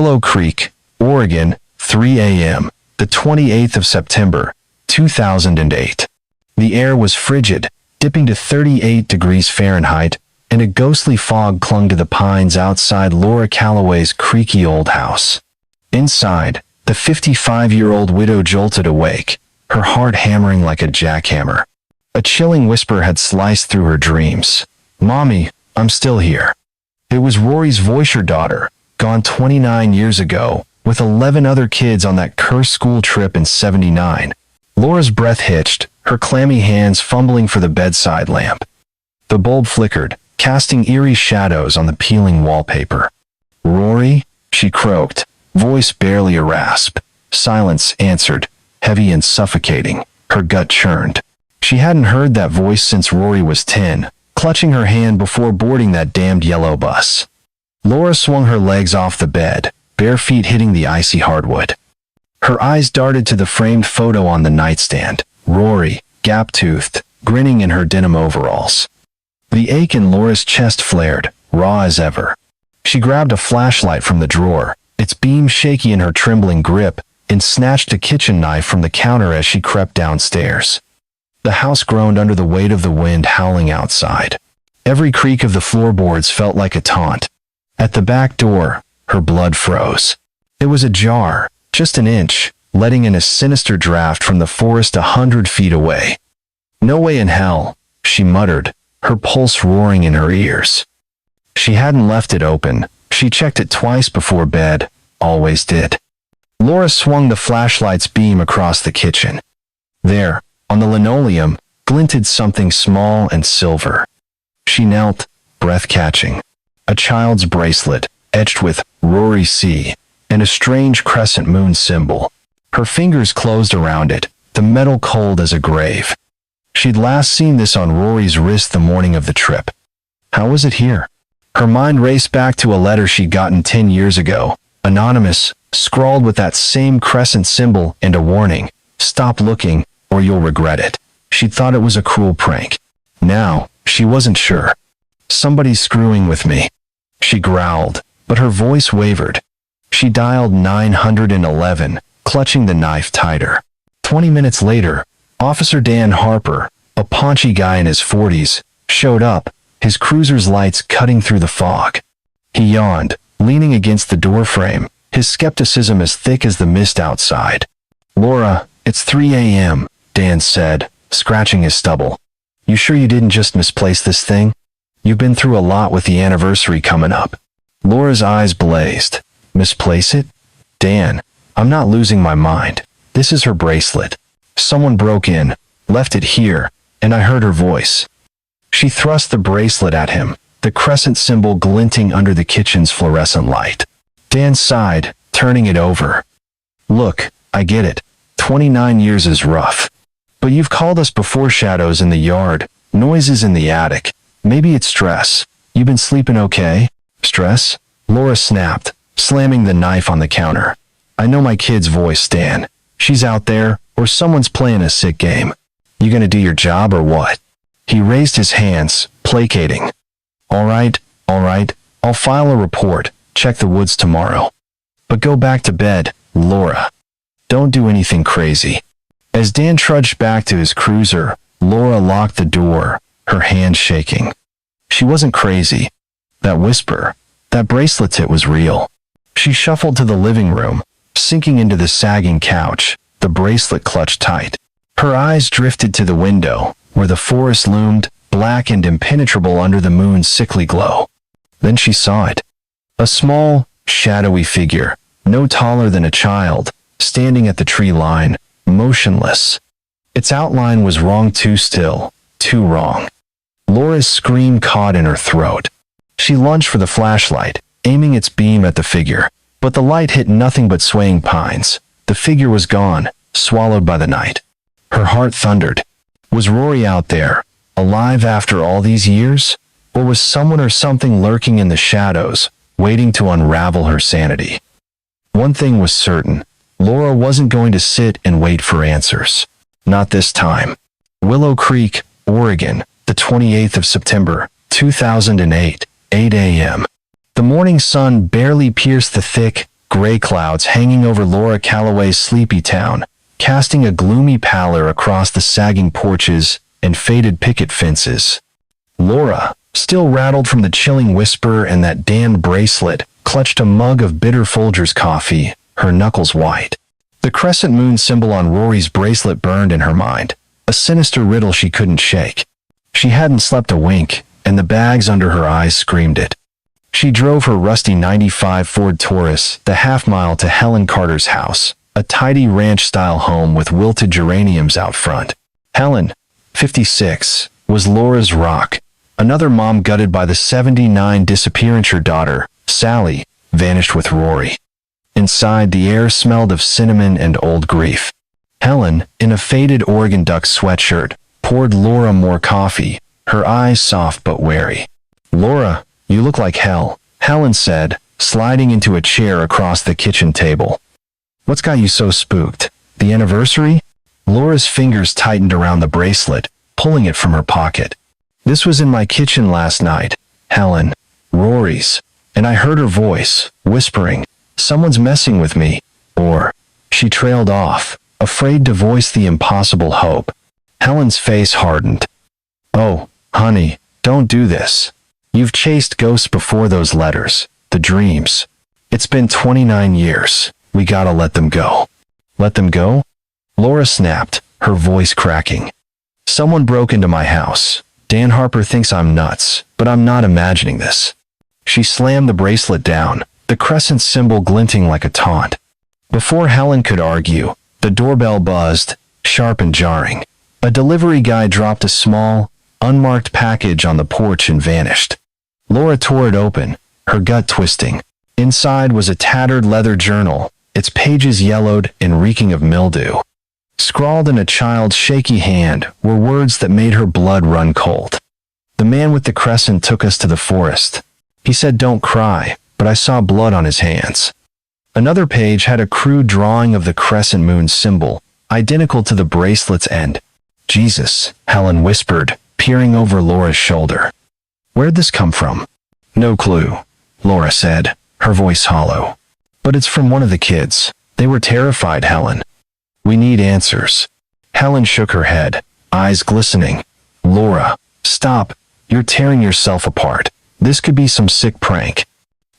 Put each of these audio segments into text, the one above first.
Willow Creek, Oregon, 3 a.m., the 28th of September, 2008. The air was frigid, dipping to 38 degrees Fahrenheit, and a ghostly fog clung to the pines outside Laura Calloway's creaky old house. Inside, the 55-year-old widow jolted awake, her heart hammering like a jackhammer. A chilling whisper had sliced through her dreams. "Mommy, I'm still here." It was Rory's Voisher daughter, gone 29 years ago, with 11 other kids on that cursed school trip in '79. Laura's breath hitched, her clammy hands fumbling for the bedside lamp. The bulb flickered, casting eerie shadows on the peeling wallpaper. "Rory?" she croaked, voice barely a rasp. Silence answered, heavy and suffocating. Her gut churned. She hadn't heard that voice since Rory was 10, clutching her hand before boarding that damned yellow bus. Laura swung her legs off the bed, bare feet hitting the icy hardwood. Her eyes darted to the framed photo on the nightstand. Rory, gap-toothed, grinning in her denim overalls. The ache in Laura's chest flared, raw as ever. She grabbed a flashlight from the drawer, its beam shaky in her trembling grip, and snatched a kitchen knife from the counter as she crept downstairs. The house groaned under the weight of the wind howling outside. Every creak of the floorboards felt like a taunt. At the back door, her blood froze. It was ajar, just an inch, letting in a sinister draft from the forest 100 feet away. "No way in hell," she muttered, her pulse roaring in her ears. She hadn't left it open. She checked it twice before bed, always did. Laura swung the flashlight's beam across the kitchen. There, on the linoleum, glinted something small and silver. She knelt, breath catching. A child's bracelet, etched with Rory C. and a strange crescent moon symbol. Her fingers closed around it, the metal cold as a grave. She'd last seen this on Rory's wrist the morning of the trip. How was it here? Her mind raced back to a letter she'd gotten 10 years ago, anonymous, scrawled with that same crescent symbol and a warning: "Stop looking, or you'll regret it." She'd thought it was a cruel prank. Now, she wasn't sure. "Somebody's screwing with me," she growled, but her voice wavered. She dialed 911, clutching the knife tighter. 20 minutes later, Officer Dan Harper, a paunchy guy in his 40s, showed up, his cruiser's lights cutting through the fog. He yawned, leaning against the doorframe, his skepticism as thick as the mist outside. "Laura, it's 3 a.m., Dan said, scratching his stubble. "You sure you didn't just misplace this thing? You've been through a lot with the anniversary coming up." Laura's eyes blazed. "Misplace it? Dan, I'm not losing my mind. This is her bracelet. Someone broke in, left it here, and I heard her voice." She thrust the bracelet at him, the crescent symbol glinting under the kitchen's fluorescent light. Dan sighed, turning it over. "Look, I get it. 29 years is rough. But you've called us before: shadows in the yard, noises in the attic. Maybe it's stress. You been sleeping okay?" "Stress?" Laura snapped, slamming the knife on the counter. "I know my kid's voice, Dan. She's out there, or someone's playing a sick game. You gonna do your job or what?" He raised his hands, placating. All right, I'll file a report, check the woods tomorrow. But go back to bed, Laura. Don't do anything crazy." As Dan trudged back to his cruiser, Laura locked the door, her hand shaking. She wasn't crazy. That whisper, that bracelet tip was real. She shuffled to the living room, sinking into the sagging couch, the bracelet clutched tight. Her eyes drifted to the window, where the forest loomed, black and impenetrable under the moon's sickly glow. Then she saw it. A small, shadowy figure, no taller than a child, standing at the tree line, motionless. Its outline was wrong, too still, too wrong. Laura's scream caught in her throat. She lunged for the flashlight, aiming its beam at the figure, but the light hit nothing but swaying pines. The figure was gone, swallowed by the night. Her heart thundered. Was Rory out there, alive after all these years? Or was someone or something lurking in the shadows, waiting to unravel her sanity? One thing was certain: Laura wasn't going to sit and wait for answers. Not this time. Willow Creek, Oregon, the 28th of September, 2008, 8 a.m. The morning sun barely pierced the thick, gray clouds hanging over Laura Calloway's sleepy town, casting a gloomy pallor across the sagging porches and faded picket fences. Laura, still rattled from the chilling whisper and that damned bracelet, clutched a mug of bitter Folgers coffee, her knuckles white. The crescent moon symbol on Rory's bracelet burned in her mind, a sinister riddle she couldn't shake. She hadn't slept a wink, and the bags under her eyes screamed it. She drove her rusty '95 Ford Taurus the half-mile to Helen Carter's house, a tidy ranch-style home with wilted geraniums out front. Helen, 56, was Laura's rock, another mom gutted by the '79 disappearance. Her daughter, Sally, vanished with Rory. Inside, the air smelled of cinnamon and old grief. Helen, in a faded Oregon Duck sweatshirt, poured Laura more coffee, her eyes soft but wary. "Laura, you look like hell," Helen said, sliding into a chair across the kitchen table. "What's got you so spooked? The anniversary?" Laura's fingers tightened around the bracelet, pulling it from her pocket. "This was in my kitchen last night, Helen, Rory's, and I heard her voice, whispering, 'Someone's messing with me,' or..." She trailed off, afraid to voice the impossible hope. Helen's face hardened. "Oh, honey, don't do this. You've chased ghosts before those letters, the dreams. It's been 29 years. We gotta let them go." "Let them go?" Laura snapped, her voice cracking. "Someone broke into my house. Dan Harper thinks I'm nuts, but I'm not imagining this." She slammed the bracelet down, the crescent symbol glinting like a taunt. Before Helen could argue, the doorbell buzzed, sharp and jarring. A delivery guy dropped a small, unmarked package on the porch and vanished. Laura tore it open, her gut twisting. Inside was a tattered leather journal, its pages yellowed and reeking of mildew. Scrawled in a child's shaky hand were words that made her blood run cold. "The man with the crescent took us to the forest. He said don't cry, but I saw blood on his hands." Another page had a crude drawing of the crescent moon symbol, identical to the bracelet's end. "Jesus," Helen whispered, peering over Laura's shoulder. "Where'd this come from?" "No clue," Laura said, her voice hollow. "But it's from one of the kids. They were terrified, Helen. We need answers." Helen shook her head, eyes glistening. "Laura, stop. You're tearing yourself apart. This could be some sick prank."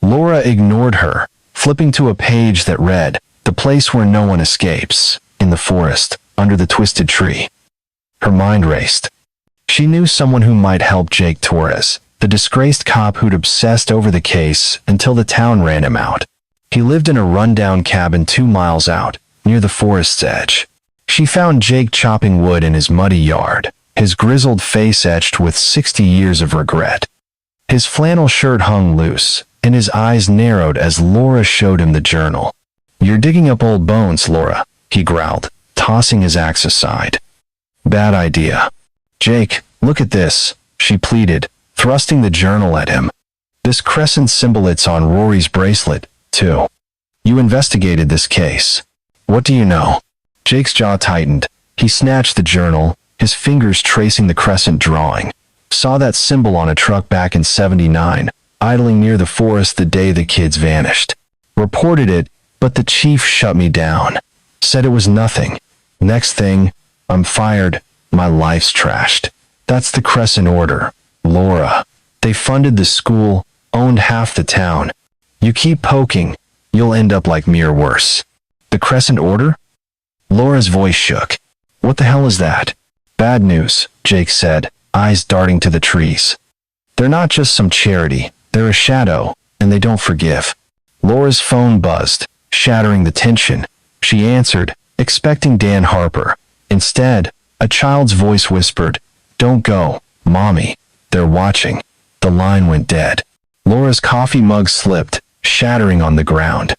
Laura ignored her, flipping to a page that read, "The place where no one escapes, in the forest, under the twisted tree." Her mind raced. She knew someone who might help Jake Torres, the disgraced cop who'd obsessed over the case until the town ran him out. He lived in a rundown cabin 2 miles out, near the forest's edge. She found Jake chopping wood in his muddy yard, his grizzled face etched with 60 years of regret. His flannel shirt hung loose, and his eyes narrowed as Laura showed him the journal. "You're digging up old bones, Laura," he growled, tossing his axe aside. "Bad idea." "Jake, look at this," she pleaded, thrusting the journal at him. "This crescent symbol, it's on Rory's bracelet, too. You investigated this case. What do you know?" Jake's jaw tightened. He snatched the journal, his fingers tracing the crescent drawing. "Saw that symbol on a truck back in '79, idling near the forest the day the kids vanished. Reported it, but the chief shut me down. Said it was nothing. Next thing, I'm fired. My life's trashed. That's the Crescent Order, Laura. They funded the school, owned half the town. You keep poking, you'll end up like me or worse." "The Crescent Order?" Laura's voice shook. "What the hell is that?" "Bad news," Jake said, eyes darting to the trees. "They're not just some charity, they're a shadow, and they don't forgive." Laura's phone buzzed, shattering the tension. She answered, expecting Dan Harper. Instead, a child's voice whispered, "Don't go, Mommy. They're watching." The line went dead. Laura's coffee mug slipped, shattering on the ground.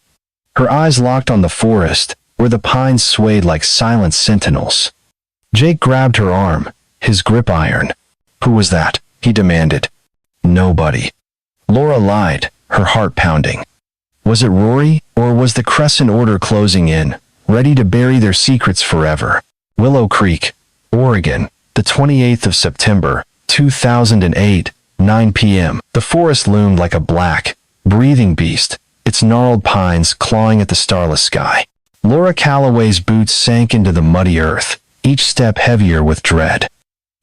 Her eyes locked on the forest, where the pines swayed like silent sentinels. Jake grabbed her arm, his grip iron. "Who was that?" he demanded. "Nobody." Laura lied, her heart pounding. Was it Rory, or was the Crescent Order closing in, ready to bury their secrets forever? Willow Creek, Oregon, the 28th of September, 2008, 9 p.m. The forest loomed like a black, breathing beast, its its gnarled pines clawing at the starless sky. Laura Calloway's boots sank into the muddy earth, each step heavier with dread.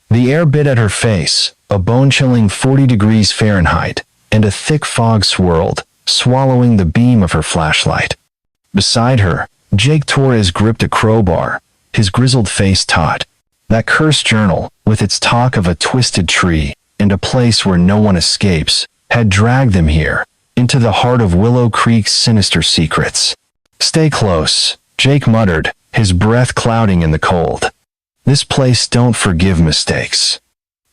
The air bit at her face, a bone-chilling 40 degrees Fahrenheit, and a thick fog swirled, swallowing the beam of her flashlight. Beside her, Jake Torres gripped a crowbar, his grizzled face taut. That cursed journal, with its talk of a twisted tree and a place where no one escapes, had dragged them here, into the heart of Willow Creek's sinister secrets. "Stay close," Jake muttered, his breath clouding in the cold. "This place don't forgive mistakes."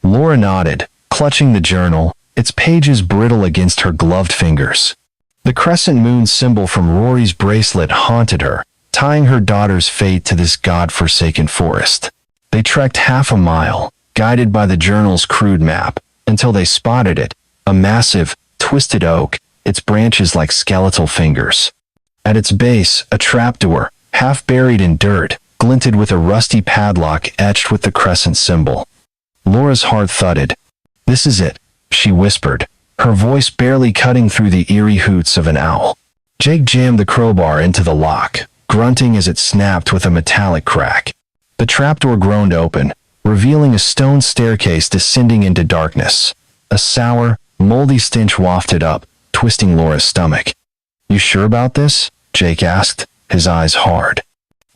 Laura nodded, clutching the journal, its pages brittle against her gloved fingers. The crescent moon symbol from Rory's bracelet haunted her, tying her daughter's fate to this god-forsaken forest. They trekked half a mile, guided by the journal's crude map, until they spotted it, a massive, twisted oak, its branches like skeletal fingers. At its base, a trapdoor, half buried in dirt, glinted with a rusty padlock etched with the crescent symbol. Laura's heart thudded. "This is it," she whispered, her voice barely cutting through the eerie hoots of an owl. Jake jammed the crowbar into the lock, grunting as it snapped with a metallic crack. The trapdoor groaned open, revealing a stone staircase descending into darkness. A sour, moldy stench wafted up, twisting Laura's stomach. "You sure about this?" Jake asked, his eyes hard.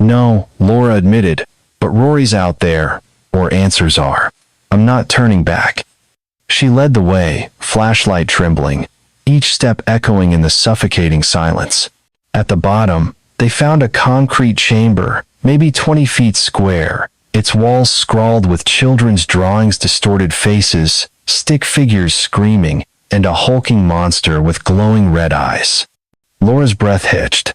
"No," Laura admitted, "but Rory's out there, or answers are. I'm not turning back." She led the way, flashlight trembling, each step echoing in the suffocating silence. At the bottom, they found a concrete chamber, maybe 20 feet square, its walls scrawled with children's drawings, distorted faces, stick figures screaming, and a hulking monster with glowing red eyes. Laura's breath hitched.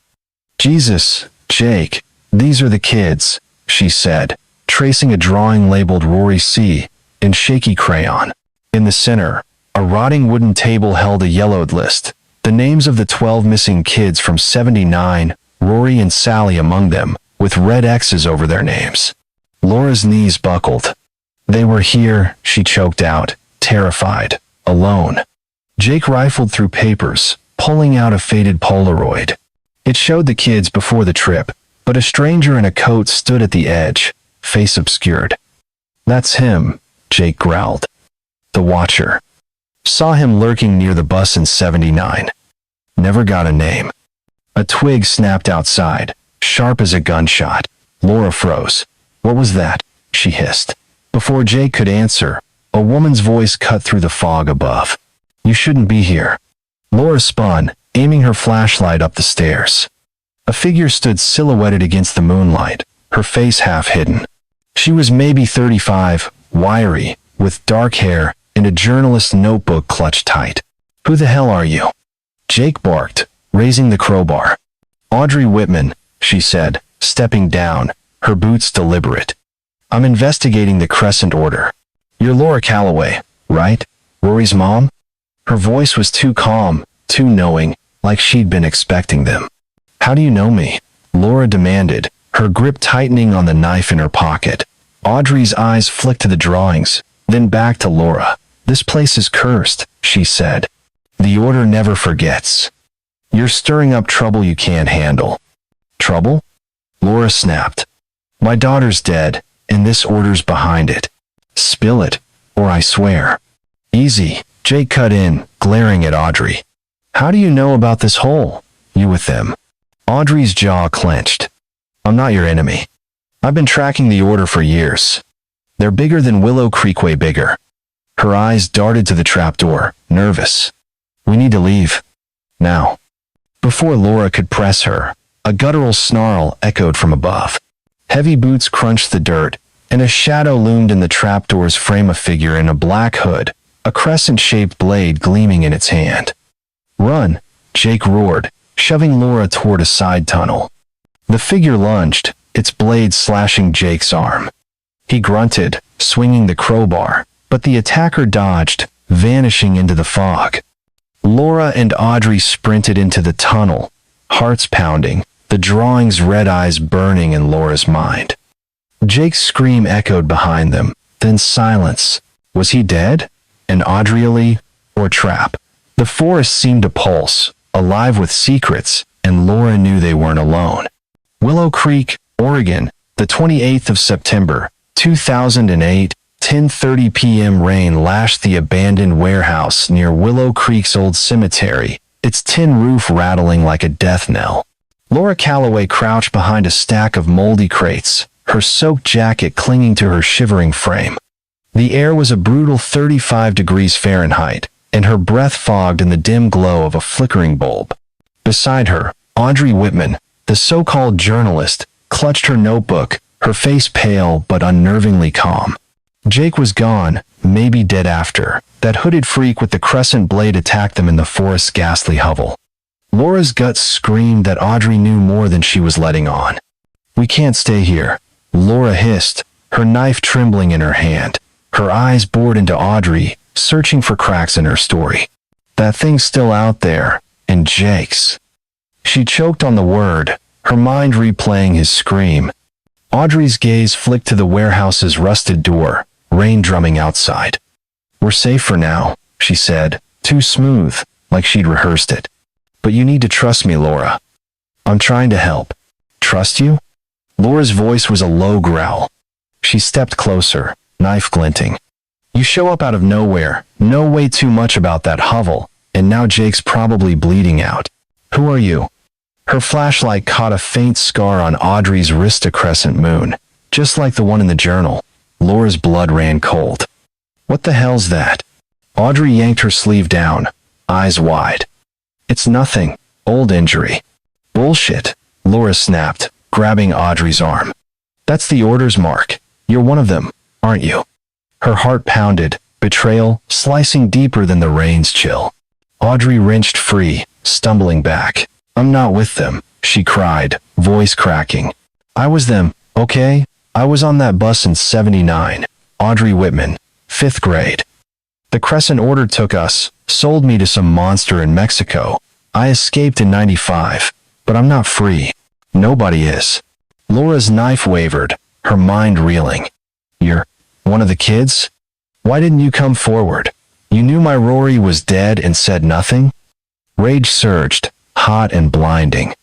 "Jesus, Jake, these are the kids," she said, tracing a drawing labeled Rory C. in shaky crayon. In the center, a rotting wooden table held a yellowed list, the names of the 12 missing kids from '79, Rory and Sally among them, with red X's over their names. Laura's knees buckled. "They were here," she choked out, terrified, alone. Jake rifled through papers, pulling out a faded Polaroid. It showed the kids before the trip, but a stranger in a coat stood at the edge, face obscured. "That's him," Jake growled. "The Watcher. Saw him lurking near the bus in '79. Never got a name." A twig snapped outside, sharp as a gunshot. Laura froze. "What was that?" she hissed. Before Jake could answer, a woman's voice cut through the fog above. "You shouldn't be here." Laura spun, aiming her flashlight up the stairs. A figure stood silhouetted against the moonlight, her face half hidden. She was maybe 35, wiry, with dark hair and a journalist's notebook clutched tight. "Who the hell are you?" Jake barked, raising the crowbar. "Audrey Whitman," she said, stepping down, her boots deliberate. "I'm investigating the Crescent Order. You're Laura Calloway, right? Rory's mom?" Her voice was too calm, too knowing, like she'd been expecting them. "How do you know me?" Laura demanded, her grip tightening on the knife in her pocket. Audrey's eyes flicked to the drawings, then back to Laura. "This place is cursed," she said. "The Order never forgets. You're stirring up trouble you can't handle." "Trouble?" Laura snapped. "My daughter's dead, and this Order's behind it. Spill it, or I swear." "Easy," Jake cut in, glaring at Audrey. "How do you know about this hole? You with them?" Audrey's jaw clenched. "I'm not your enemy. I've been tracking the Order for years. They're bigger than Willow Creek, way bigger." Her eyes darted to the trapdoor, nervous. "We need to leave. Now." Before Laura could press her, a guttural snarl echoed from above. Heavy boots crunched the dirt, and a shadow loomed in the trapdoor's frame, a figure in a black hood, a crescent-shaped blade gleaming in its hand. "Run!" Jake roared, shoving Laura toward a side tunnel. The figure lunged, its blade slashing Jake's arm. He grunted, swinging the crowbar, but the attacker dodged, vanishing into the fog. Laura and Audrey sprinted into the tunnel, hearts pounding, the drawing's red eyes burning in Laura's mind. Jake's scream echoed behind them, then silence. Was he dead? An Audrey or trap? The forest seemed to pulse, alive with secrets, and Laura knew they weren't alone. Willow Creek, Oregon, the 28th of September, 2008, 10:30 p.m. Rain lashed the abandoned warehouse near Willow Creek's old cemetery, its tin roof rattling like a death knell. Laura Calloway crouched behind a stack of moldy crates, her soaked jacket clinging to her shivering frame. The air was a brutal 35 degrees Fahrenheit, and her breath fogged in the dim glow of a flickering bulb. Beside her, Audrey Whitman, the so-called journalist, clutched her notebook, her face pale but unnervingly calm. Jake was gone, maybe dead after. That hooded freak with the crescent blade attacked them in the forest's ghastly hovel. Laura's guts screamed that Audrey knew more than she was letting on. "We can't stay here," Laura hissed, her knife trembling in her hand, her eyes bored into Audrey, searching for cracks in her story. "That thing's still out there, and Jake's." She choked on the word, her mind replaying his scream. Audrey's gaze flicked to the warehouse's rusted door, rain drumming outside. "We're safe for now," she said, too smooth, like she'd rehearsed it. "But you need to trust me, Laura." "I'm trying to help." "Trust you?" Laura's voice was a low growl. She stepped closer, knife glinting. "You show up out of nowhere, know way too much about that hovel, and now Jake's probably bleeding out. Who are you?" Her flashlight caught a faint scar on Audrey's wrist, a crescent moon, just like the one in the journal. Laura's blood ran cold. "What the hell's that?" Audrey yanked her sleeve down, eyes wide. "It's nothing, old injury." "Bullshit," Laura snapped, grabbing Audrey's arm. "That's the orders, Mark. You're one of them, aren't you?" Her heart pounded, betrayal slicing deeper than the rain's chill. Audrey wrenched free, stumbling back. "I'm not with them," she cried, voice cracking. "I was them, okay? I was on that bus in '79. Audrey Whitman, 5th grade. The Crescent Order took us, sold me to some monster in Mexico. I escaped in '95, but I'm not free. Nobody is." Laura's knife wavered, her mind reeling. "You're one of the kids? Why didn't you come forward? You knew my Rory was dead and said nothing?" Rage surged, hot and blinding.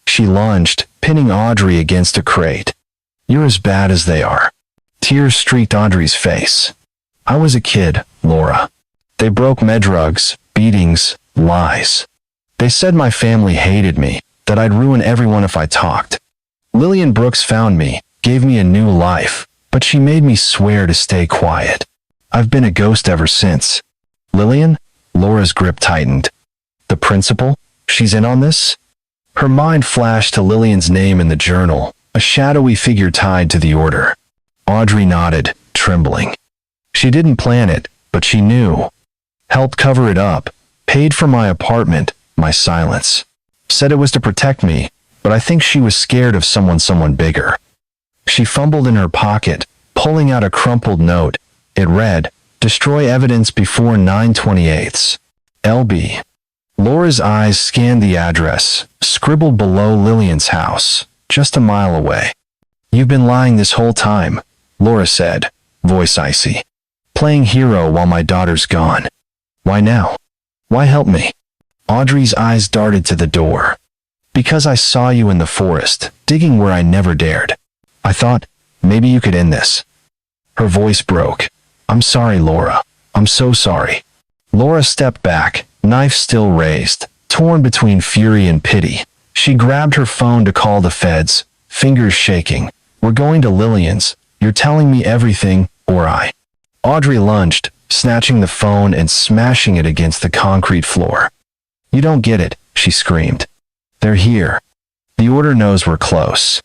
She lunged, pinning Audrey against a crate. "You're as bad as they are." Tears streaked Audrey's face. "I was a kid, Laura. They broke medrugs, beatings, lies. They said my family hated me, that I'd ruin everyone if I talked. Lillian Brooks found me, gave me a new life, but she made me swear to stay quiet. I've been a ghost ever since." "Lillian?" Laura's grip tightened. "The principal? She's in on this?" Her mind flashed to Lillian's name in the journal, a shadowy figure tied to the order. Audrey nodded, trembling. She didn't plan it, but she knew. Helped cover it up, paid for my apartment, my silence. Said it was to protect me, but I think she was scared of someone bigger. She fumbled in her pocket, pulling out a crumpled note. It read, "Destroy evidence before 9/28. LB." Laura's eyes scanned the address, scribbled below Lillian's house, just a mile away. "You've been lying this whole time," Laura said, voice icy. "Playing hero while my daughter's gone. Why now? Why help me?" Audrey's eyes darted to the door. "Because I saw you in the forest, digging where I never dared. I thought, maybe you could end this." Her voice broke. "I'm sorry, Laura. I'm so sorry." Laura stepped back, knife still raised, torn between fury and pity. She grabbed her phone to call the feds, fingers shaking. "We're going to Lillian's. You're telling me everything, or I." Audrey lunged, snatching the phone and smashing it against the concrete floor. "You don't get it," she screamed. "They're here. The order knows we're close."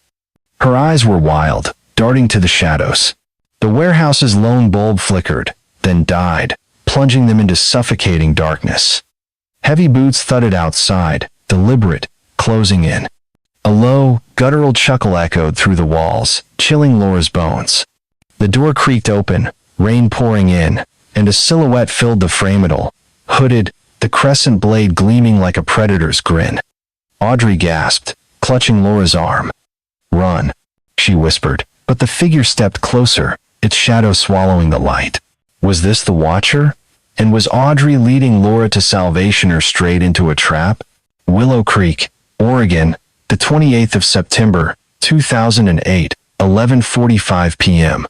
Her eyes were wild, darting to the shadows. The warehouse's lone bulb flickered, then died, plunging them into suffocating darkness. Heavy boots thudded outside, deliberate, closing in. A low, guttural chuckle echoed through the walls, chilling Laura's bones. The door creaked open, rain pouring in, and a silhouette filled the frame it all, hooded, the crescent blade gleaming like a predator's grin. Audrey gasped, clutching Laura's arm. "Run," she whispered, but the figure stepped closer, its shadow swallowing the light. Was this the Watcher? And was Audrey leading Laura to salvation or straight into a trap? Willow Creek, Oregon, the 28th of September, 2008, 11:45 p.m.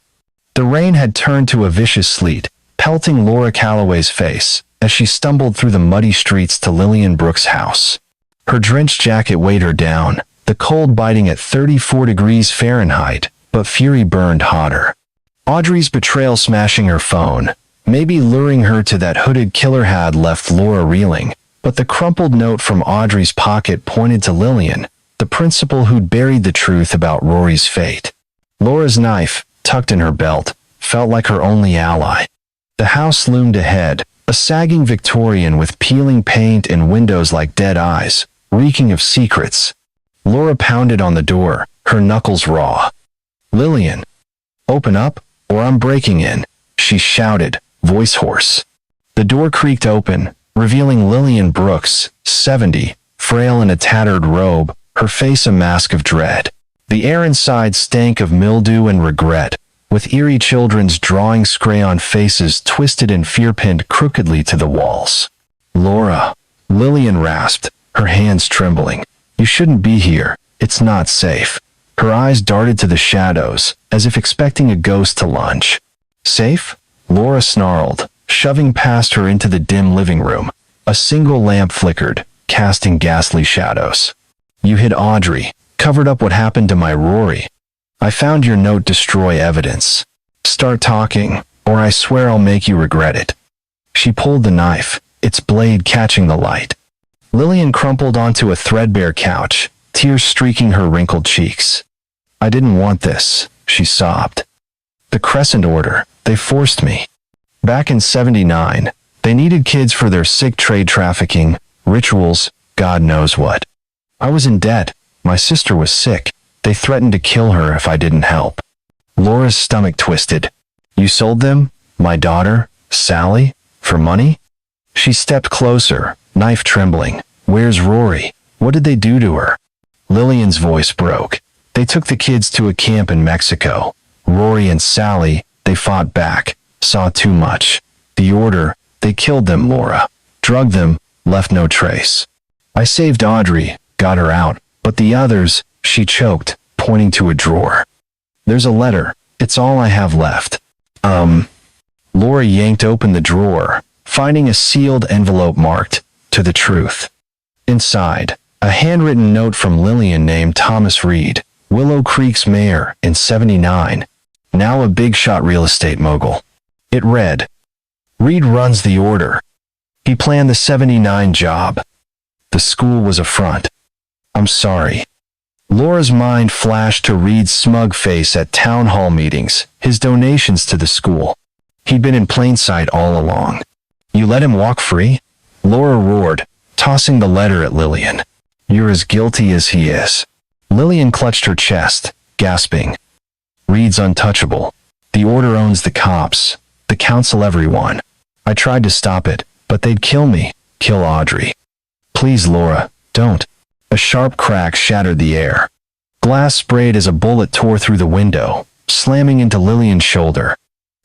The rain had turned to a vicious sleet, pelting Laura Calloway's face as she stumbled through the muddy streets to Lillian Brooks' house. Her drenched jacket weighed her down, the cold biting at 34 degrees Fahrenheit, but fury burned hotter. Audrey's betrayal smashing her phone, maybe luring her to that hooded killer, had left Laura reeling, but the crumpled note from Audrey's pocket pointed to Lillian, the principal who'd buried the truth about Rory's fate. Laura's knife, tucked in her belt, felt like her only ally. The house loomed ahead, a sagging Victorian with peeling paint and windows like dead eyes, reeking of secrets. Laura pounded on the door, her knuckles raw. "Lillian, open up, or I'm breaking in," she shouted, voice hoarse. The door creaked open, revealing Lillian Brooks, 70, frail in a tattered robe, her face a mask of dread. The air inside stank of mildew and regret, with eerie children's drawings, crayon faces twisted and fear-pinned crookedly to the walls. "Laura," Lillian rasped, her hands trembling. "You shouldn't be here. It's not safe." Her eyes darted to the shadows, as if expecting a ghost to lunge. "Safe?" Laura snarled, shoving past her into the dim living room. A single lamp flickered, casting ghastly shadows. "You hid Audrey, covered up what happened to my Rory. I found your note. Destroy evidence. Start talking, or I swear I'll make you regret it." She pulled the knife, its blade catching the light. Lillian crumpled onto a threadbare couch, tears streaking her wrinkled cheeks. "I didn't want this," she sobbed. "The Crescent Order, they forced me. Back in '79, they needed kids for their sick trade trafficking, rituals, God knows what. I was in debt, my sister was sick, they threatened to kill her if I didn't help." Laura's stomach twisted. "You sold them, my daughter, Sally, for money?" She stepped closer, knife trembling. "Where's Rory? What did they do to her?" Lillian's voice broke. "They took the kids to a camp in Mexico. Rory and Sally, they fought back, saw too much. The Order, they killed them, Laura. Drugged them, left no trace. I saved Audrey, got her out, but the others," she choked, pointing to a drawer. "There's a letter. It's all I have left." Laura yanked open the drawer, finding a sealed envelope marked, "To the Truth." Inside, a handwritten note from Lillian named Thomas Reed, Willow Creek's mayor in '79, now a big-shot real estate mogul. It read, "Reed runs the Order. He planned the '79 job. The school was a front. I'm sorry." Laura's mind flashed to Reed's smug face at town hall meetings, his donations to the school. He'd been in plain sight all along. "You let him walk free?" Laura roared, tossing the letter at Lillian. "You're as guilty as he is." Lillian clutched her chest, gasping. "Reed's untouchable. The Order owns the cops, the council, everyone. I tried to stop it, but they'd kill me, kill Audrey. Please, Laura, don't." A sharp crack shattered the air. Glass sprayed as a bullet tore through the window, slamming into Lillian's shoulder.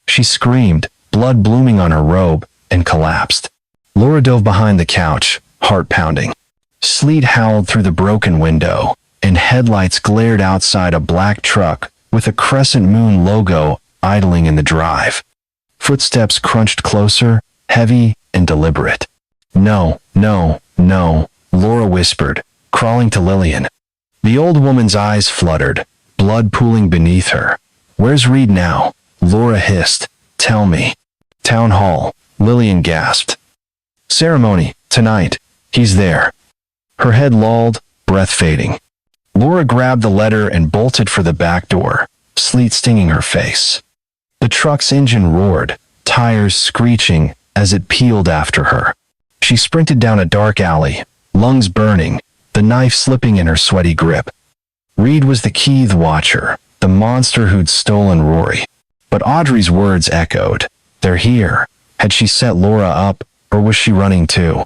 She screamed, blood blooming on her robe, and collapsed. Laura dove behind the couch, heart pounding. Sleet howled through the broken window, and headlights glared outside a black truck with a crescent moon logo idling in the drive. Footsteps crunched closer, heavy and deliberate. "No, no, no," Laura whispered, crawling to Lillian. The old woman's eyes fluttered, blood pooling beneath her. "Where's Reed now?" Laura hissed. "Tell me." "Town hall," Lillian gasped. "Ceremony, tonight. He's there." Her head lolled, breath fading. Laura grabbed the letter and bolted for the back door, sleet stinging her face. The truck's engine roared, tires screeching as it peeled after her. She sprinted down a dark alley, lungs burning, the knife slipping in her sweaty grip. Reed was the Keith Watcher, the monster who'd stolen Rory. But Audrey's words echoed. "They're here." Had she set Laura up, or was she running too?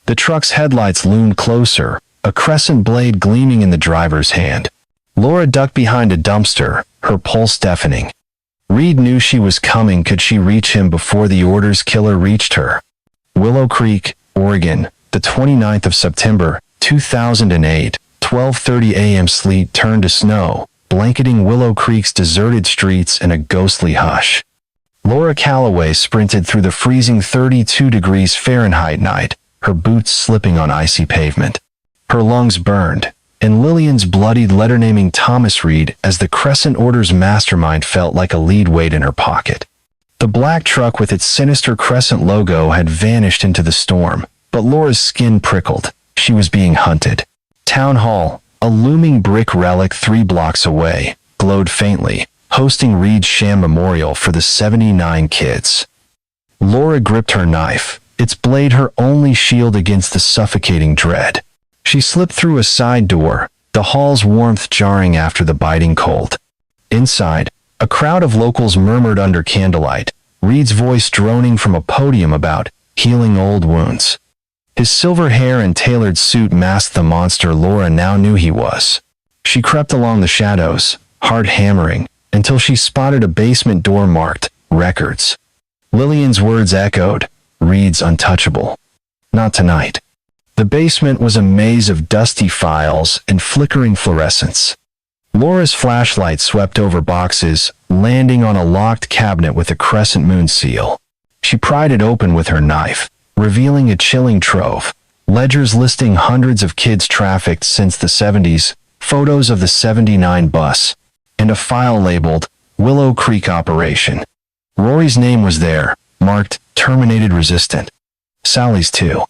The truck's headlights loomed closer, a crescent blade gleaming in the driver's hand. Laura ducked behind a dumpster, her pulse deafening. Reed knew she was coming. Could she reach him before the Order's killer reached her? Willow Creek, Oregon, the 29th of September, 2008, 12:30 a.m. Sleet turned to snow, blanketing Willow Creek's deserted streets in a ghostly hush. Laura Calloway sprinted through the freezing 32 degrees Fahrenheit night, her boots slipping on icy pavement. Her lungs burned, and Lillian's bloodied letter naming Thomas Reed as the Crescent Order's mastermind felt like a lead weight in her pocket. The black truck with its sinister Crescent logo had vanished into the storm, but Laura's skin prickled. She was being hunted. Town Hall, a looming brick relic 3 blocks away, glowed faintly, hosting Reed's sham memorial for the 79 kids. Laura gripped her knife, its blade her only shield against the suffocating dread. She slipped through a side door, the hall's warmth jarring after the biting cold. Inside, a crowd of locals murmured under candlelight, Reed's voice droning from a podium about healing old wounds. His silver hair and tailored suit masked the monster Laura now knew he was. She crept along the shadows, heart hammering, until she spotted a basement door marked Records. Lillian's words echoed, Reed's untouchable. Not tonight. The basement was a maze of dusty files and flickering fluorescents. Laura's flashlight swept over boxes, landing on a locked cabinet with a crescent moon seal. She pried it open with her knife, revealing a chilling trove. Ledgers listing hundreds of kids trafficked since the 70s, photos of the 79 bus, and a file labeled Willow Creek Operation. Rory's name was there, marked Terminated Resistant. Sally's too.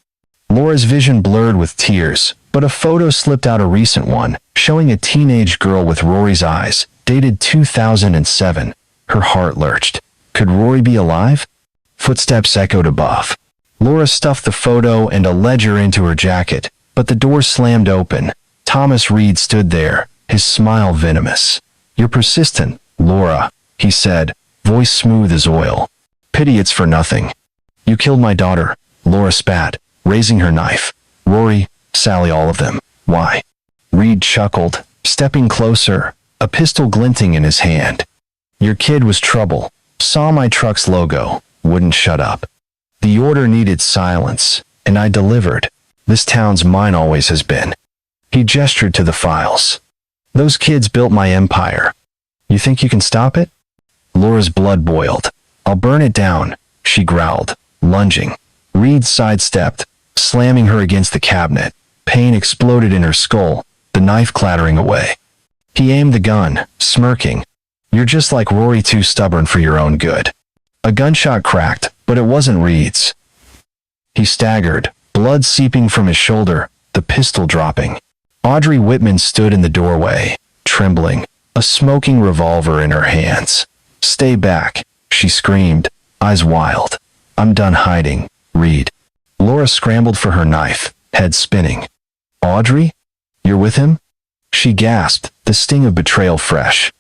Laura's vision blurred with tears, but a photo slipped out, a recent one, showing a teenage girl with Rory's eyes, dated 2007. Her heart lurched. Could Rory be alive? Footsteps echoed above. Laura stuffed the photo and a ledger into her jacket, but the door slammed open. Thomas Reed stood there, his smile venomous. You're persistent, Laura, he said, voice smooth as oil. Pity it's for nothing. You killed my daughter, Laura spat, raising her knife. Rory, Sally, all of them. Why? Reed chuckled, stepping closer, a pistol glinting in his hand. Your kid was trouble. Saw my truck's logo. Wouldn't shut up. The order needed silence, and I delivered. This town's mine, always has been. He gestured to the files. Those kids built my empire. You think you can stop it? Laura's blood boiled. I'll burn it down, she growled, lunging. Reed sidestepped, slamming her against the cabinet. Pain exploded in her skull, the knife clattering away. He aimed the gun, smirking. You're just like Rory, too stubborn for your own good. A gunshot cracked, but it wasn't Reed's. He staggered, blood seeping from his shoulder, the pistol dropping. Audrey Whitman stood in the doorway, trembling, a smoking revolver in her hands. Stay back, she screamed, eyes wild. I'm done hiding, Reed. Laura scrambled for her knife, head spinning. Audrey? You're with him? She gasped, the sting of betrayal fresh.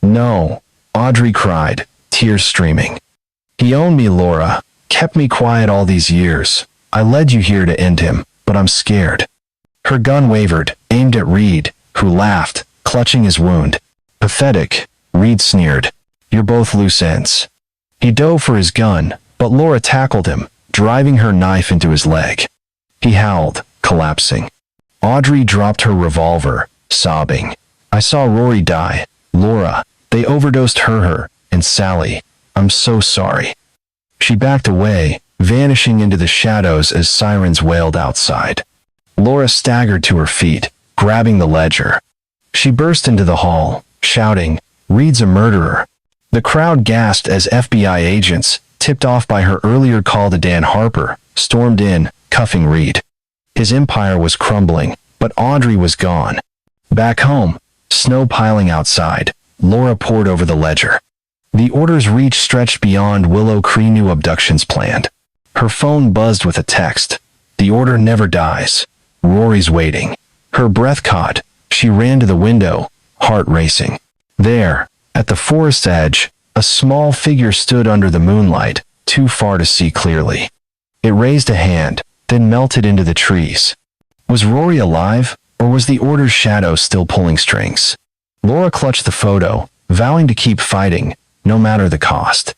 No, Audrey cried, tears streaming. He owned me, Laura, kept me quiet all these years. I led you here to end him, but I'm scared. Her gun wavered, aimed at Reed, who laughed, clutching his wound. Pathetic, Reed sneered. You're both loose ends. He dove for his gun, but Laura tackled him, driving her knife into his leg. He howled, collapsing. Audrey dropped her revolver, sobbing. I saw Rory die. Laura, they overdosed her, and Sally. I'm so sorry. She backed away, vanishing into the shadows as sirens wailed outside. Laura staggered to her feet, grabbing the ledger. She burst into the hall, shouting, Reed's a murderer. The crowd gasped as FBI agents, tipped off by her earlier call to Dan Harper, stormed in, cuffing Reed. His empire was crumbling, but Audrey was gone. Back home, snow piling outside, Laura pored over the ledger. The order's reach stretched beyond Willow Creek. New abductions planned. Her phone buzzed with a text. The order never dies. Rory's waiting. Her breath caught. She ran to the window, heart racing. There, at the forest's edge, a small figure stood under the moonlight, too far to see clearly. It raised a hand, then melted into the trees. Was Rory alive, or was the order's shadow still pulling strings? Laura clutched the photo, vowing to keep fighting, no matter the cost.